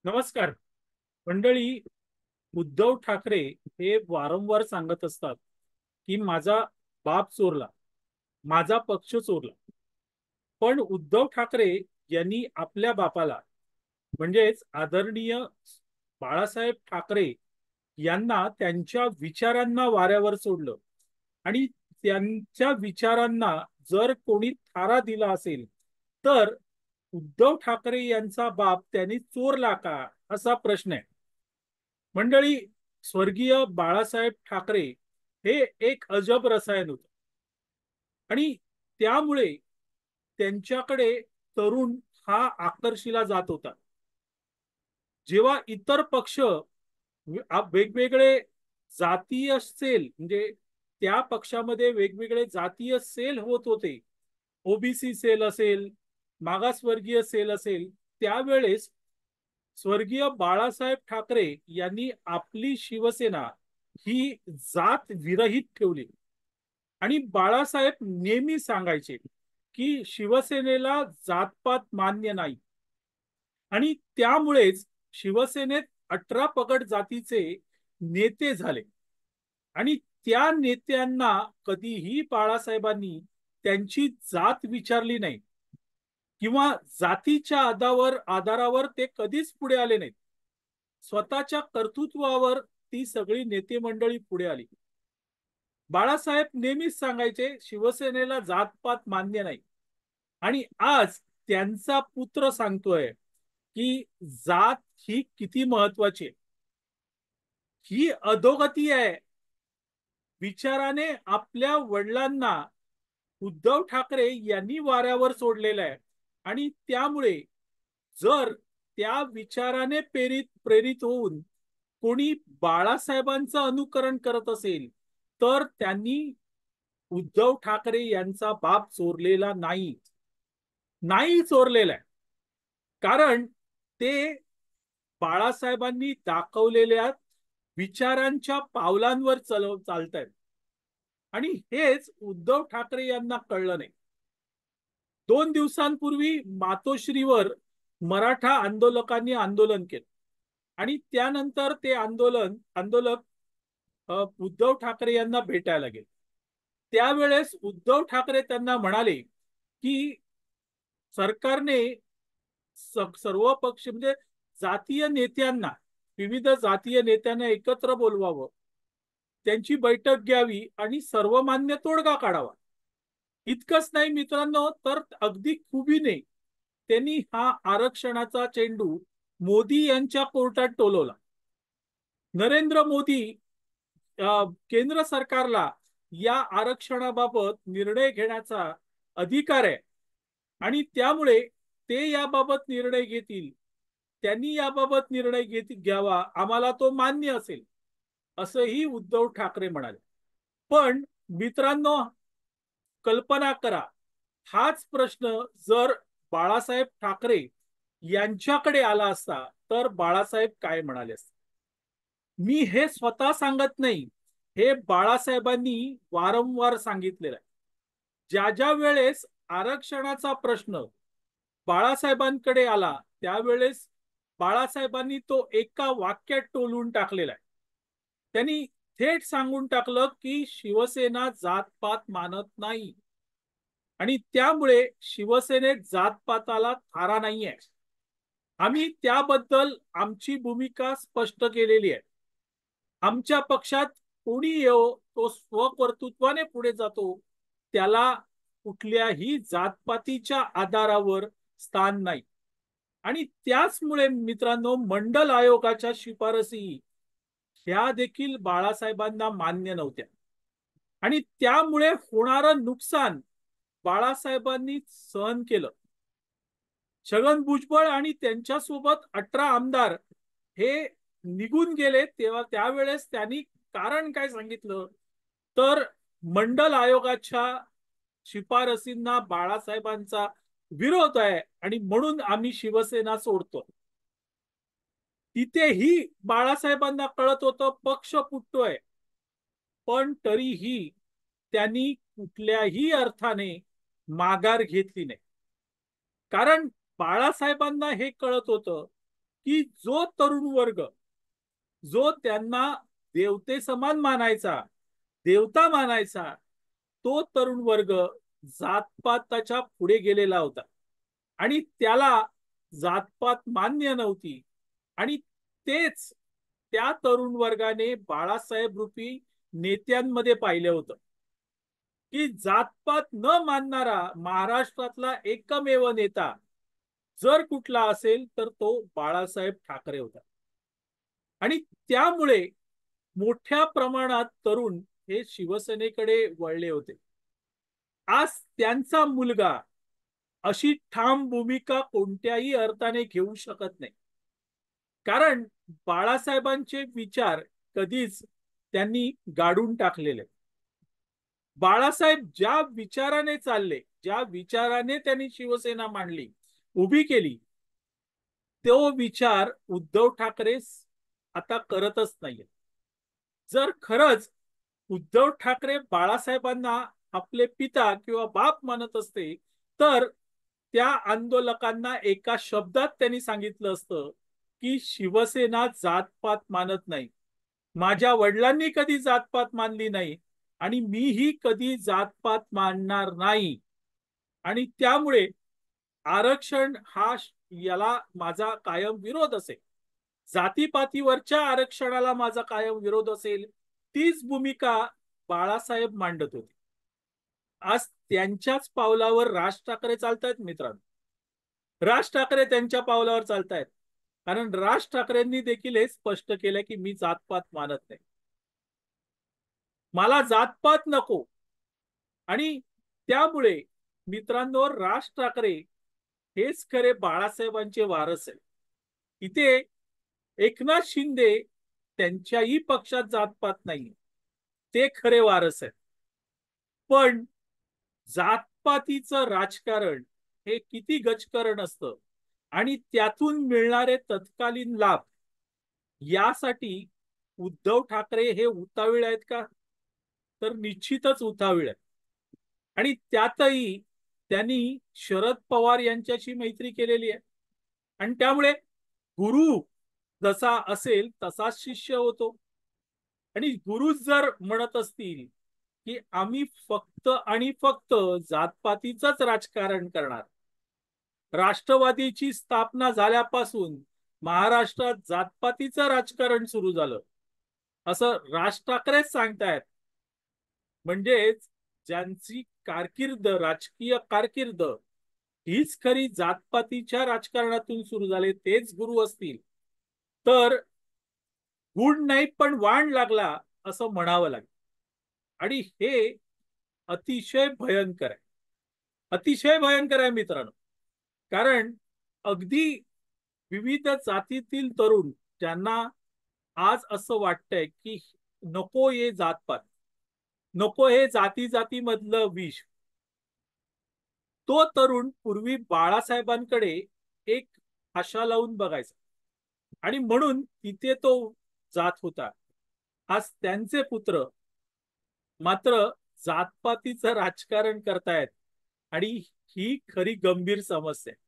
नमस्कार मंडळी. उद्धव ठाकरे हे वारंवार सांगत असतात की माझा बाप चोरला, माझा पक्ष चोरला. पण उद्धव ठाकरे यांनी आपल्या बापाला म्हणजेच आदरणीय बाळासाहेब ठाकरे यांना त्यांच्या विचारांना वाऱ्यावर सोडलं आणि त्यांच्या विचारांना जर कोणी थारा दिला असेल तर उद्धव ठाकरे यांचा बाप त्यांनी चोरला का, असा प्रश्न आहे. मंडळी, स्वर्गीय बाळासाहेब ठाकरे हे एक अजब रसायन होतं आणि त्यामुळे त्यांच्याकडे तरुण हा आकर्षिला जात होता. जेव्हा इतर पक्ष वेगवेगळे जातीय सेल, म्हणजे त्या पक्षामध्ये वेगवेगळे जातीय सेल होत होते, ओबीसी सेल असेल, मागासवर्गीय सेल असेल, त्यावेळेस स्वर्गीय बाळासाहेब ठाकरे यांनी आपली शिवसेना ही जात विरहित ठेवली. आणि बाळासाहेब नेहमी सांगायचे की शिवसेनेला जातपात मान्य नाही आणि त्यामुळेच शिवसेनेत 18 पगड जातीचे नेते झाले. आणि त्या नेत्यांना कधीही बाळासाहेबांनी त्यांची जात विचारली नाही किंवा जातीच्या आधारावर ते कधीच पुढे आले नाहीत. स्वतःच्या कर्तृत्वावर ती सगळी नेते मंडळी पुढे आली. बाळासाहेब नेहमीच सांगायचे शिवसेनेला जातपात मान्य नाही. आणि आज त्यांचा पुत्र सांगतोय की जात ही किती महत्वाची आहे. ही अधोगती आहे. विचाराने आपल्या वडिलांना उद्धव ठाकरे यांनी वाऱ्यावर सोडलेलं आहे आणि त्यामुळे जर त्या विचाराने प्रेरित होऊन कोणी बाळासाहेबांचं अनुकरण करत असेल तर त्यांनी उद्धव ठाकरे यांचा बाप चोरलेला नाही, नाही चोरलेला आहे. कारण ते बाळासाहेबांनी दाखवलेल्या विचारांच्या पावलांवर चालत आहेत. आणि हेच उद्धव ठाकरे यांना कळलं नाही. 2 दिवसांपूर्वी मातोश्रीवर मराठा आंदोलकांनी आंदोलन केलं आणि त्यानंतर ते आंदोलक उद्धव ठाकरे यांना भेटायला गेले. त्यावेळेस उद्धव ठाकरे त्यांना म्हणाले की सरकारने सर्व पक्ष म्हणजे जातीय नेत्यांना, विविध जातीय नेत्यांना एकत्र बोलवावं, त्यांची बैठक घ्यावी आणि सर्वमान्य तोडगा काढावा. इतकंच नाही मित्रांनो, तर अगदी खुबीने त्यांनी हा आरक्षणाचा चेंडू मोदी यांच्या कोर्टात टोलवला. नरेंद्र मोदी केंद्र सरकारला या आरक्षणाबाबत निर्णय घेण्याचा अधिकार आहे आणि त्यामुळे ते याबाबत निर्णय घेतील, त्यांनी याबाबत निर्णय घ्यावा, आम्हाला तो मान्य असेल, असंही उद्धव ठाकरे म्हणाले. पण मित्रांनो, कल्पना करा, हाच प्रश्न जर बाळासाहेब ठाकरे यांच्याकडे आला असता तर बाळासाहेब काय म्हणाले असते. मी हे स्वतः सांगत नाही, हे बाळासाहेबांनी वारंवार सांगितलेलं आहे. ज्या ज्या वेळेस आरक्षणाचा प्रश्न बाळासाहेबांकडे आला त्यावेळेस बाळासाहेबांनी तो एका वाक्यात टोलून टाकलेला आहे. त्यांनी थेट सांगून टाकलं की शिवसेना जातपात मानत नाही आणि त्यामुळे शिवसेनेत जातपाताला थारा नाहीये. आम्ही त्याबद्दल आमची भूमिका स्पष्ट केलेली आहे. आमच्या पक्षात कोणी येवो, तो स्वकर्तृत्वाने पुढे जातो, त्याला कुठल्याही जातपातीच्या आधारावर स्थान नाही. आणि त्याचमुळे मित्रांनो, मंडल आयोगाच्या शिफारसी ह्या देखील बाळासाहेबांना मान्य नव्हत्या आणि त्यामुळे होणारं नुकसान बाळासाहेबांनी सहन केलं. छगन भुजबळ आणि त्यांच्यासोबत 18 आमदार हे निघून गेले, तेव्हा त्यावेळेस त्यांनी कारण काय सांगितलं तर मंडल आयोगाच्या शिफारसींना बाळासाहेबांचा विरोध आहे आणि म्हणून आम्ही शिवसेना सोडतो. तिथेही बाळासाहेबांना कळत होतं पक्ष फुटतोय, पण तरीही त्यांनी कुठल्याही अर्थाने माघार घेतली नाही. कारण बाळासाहेबांना हे कळत होतं की जो तरुण वर्ग जो त्यांना देवते समान मानायचा, देवता मानायचा, तो तरुण वर्ग जातपाताच्या पुढे गेलेला होता आणि त्याला जातपात मान्य नव्हती. आणि तेच त्या तरुण वर्गाने बाळासाहेब रूपी नेत्यांमध्ये पाहिलं होतं की जातपात न मानणारा महाराष्ट्रातला एकमेव नेता जर कुठला असेल तर तो बाळासाहेब ठाकरे होता. आणि त्यामुळे मोठ्या प्रमाणात तरुण हे शिवसेनेकडे वळले होते. आज त्यांचा मुलगा अशी ठाम भूमिका कोणत्याही अर्थाने घेऊ शकत नाही. कारण बाळासाहेबांचे विचार कधीच त्यांनी गाडून टाकलेले. बाळासाहेब ज्या विचाराने चालले, ज्या विचाराने त्यांनी शिवसेना मांडली, उभी केली, तो विचार उद्धव ठाकरे आता करतच नाहीये. जर खरंच उद्धव ठाकरे बाळासाहेबांना आपले पिता किंवा बाप मानत असते तर त्या आंदोलकांना एका शब्दात त्यांनी सांगितलं असतं की शिवसेना जातपात मानत नाही, माझ्या वडिलांनी कधी जातपात मानली नाही आणि मीही कधी जातपात मानणार नाही. आणि त्यामुळे आरक्षण हा याला माझा कायम विरोध असेल, जातीपातीवरच्या आरक्षणाला माझा कायम विरोध असेल. तीच भूमिका बाळासाहेब मांडत होते. आज त्यांच्याच पावलावर राज ठाकरे चालतायत मित्रांनो. राज ठाकरे त्यांच्या पावलावर चालतायत कारण राज ठाकरेंनी देखील हे स्पष्ट केलं की मी जातपात मानत नाही, मला जातपात नको. आणि त्यामुळे मित्रांनो राज ठाकरे हेच खरे बाळासाहेबांचे वारस आहे. इथे एकनाथ शिंदे त्यांच्याही पक्षात जातपात नाही, ते खरे वारस आहेत. पण जातपातीचं राजकारण हे किती गजकरण असतं आणि त्यातून मिळणारे तत्कालीन लाभ यासाठी उद्धव ठाकरे हे उतावीळ आहेत का? तर निश्चितच उतावीळ आहेत. आणि त्यातही त्यांनी शरद पवार यांच्याशी मैत्री केलेली आहे आणि त्यामुळे गुरु जसा असेल तसाच शिष्य होतो. आणि गुरु जर म्हणत असतील की आम्ही फक्त आणि फक्त जातपातीचंच राजकारण करणार, राष्ट्रवादीची स्थापना झाल्यापासून महाराष्ट्रात जातपातीचं राजकारण सुरू झालं असं राज ठाकरेच सांगतायत. म्हणजेच ज्यांची कारकीर्द, राजकीय कारकीर्द हीच खरी जातपातीच्या राजकारणातून सुरू झाले तेच गुरु असतील तर गुण नाही पण वाण लागला असं म्हणावं लागेल. आणि हे अतिशय भयंकर आहे, अतिशय भयंकर आहे मित्रांनो. कारण अगदी विविध जातीतील तरुण ज्यांना आज असं वाटतंय की नको हे जातपात, नको हे जाती जातीमधलं विष, तो तरुण पूर्वी बाळासाहेबांकडे एक आशा लावून बघायचा आणि म्हणून तिथे तो जात होता. आज त्यांचे पुत्र मात्र जातपातीचं राजकारण करतायत आणि ही खरी गंभीर समस्या आहे.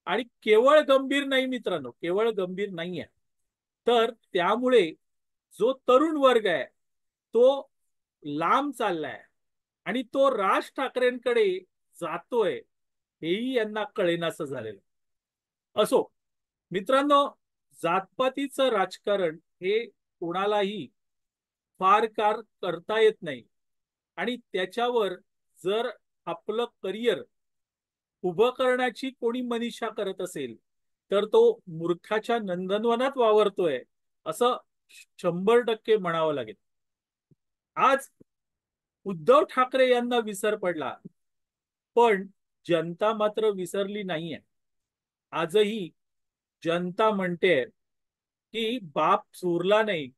आणि केवळ गंभीर नाही मित्रांनो, केवळ गंभीर नाही आहे, तर त्यामुळे जो तरुण वर्ग आहे तो लांब चाललाय आणि तो राज ठाकरेंकडे जातोय हेही यांना कळेनासं झालेलं. असो मित्रांनो, जातपातीचं राजकारण हे कोणालाही फार काळ करता येत नाही आणि त्याच्यावर जर आपलं करिअर उभं करण्याची कोणी मनीषा करत असेल तर तो मूर्खाच्या नंदनवनात वावरतोय असं 100% म्हणावं लागेल. आज उद्धव ठाकरे यांना विसर पडला पण जनता मात्र विसरली नाहीये. आजही जनता म्हणते की बाप चोरला नाही,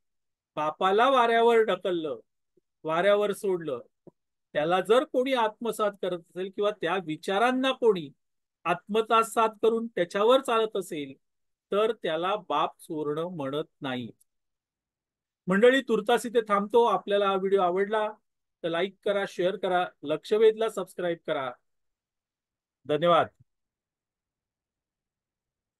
बापाला वाऱ्यावर ढकललं, वाऱ्यावर सोडलं. त्याला जर कोणी आत्मसात करत असेल किंवा त्या विचारांना कोणी आत्मसात करून त्याच्यावर चालत असेल तर त्याला बाप चोरणं म्हणत नाही. मंडळी, तुर्तास इथे थांबतो. आपल्याला हा व्हिडिओ आवडला तर लाईक करा, शेअर करा, लक्षवेधला सबस्क्राईब करा. धन्यवाद.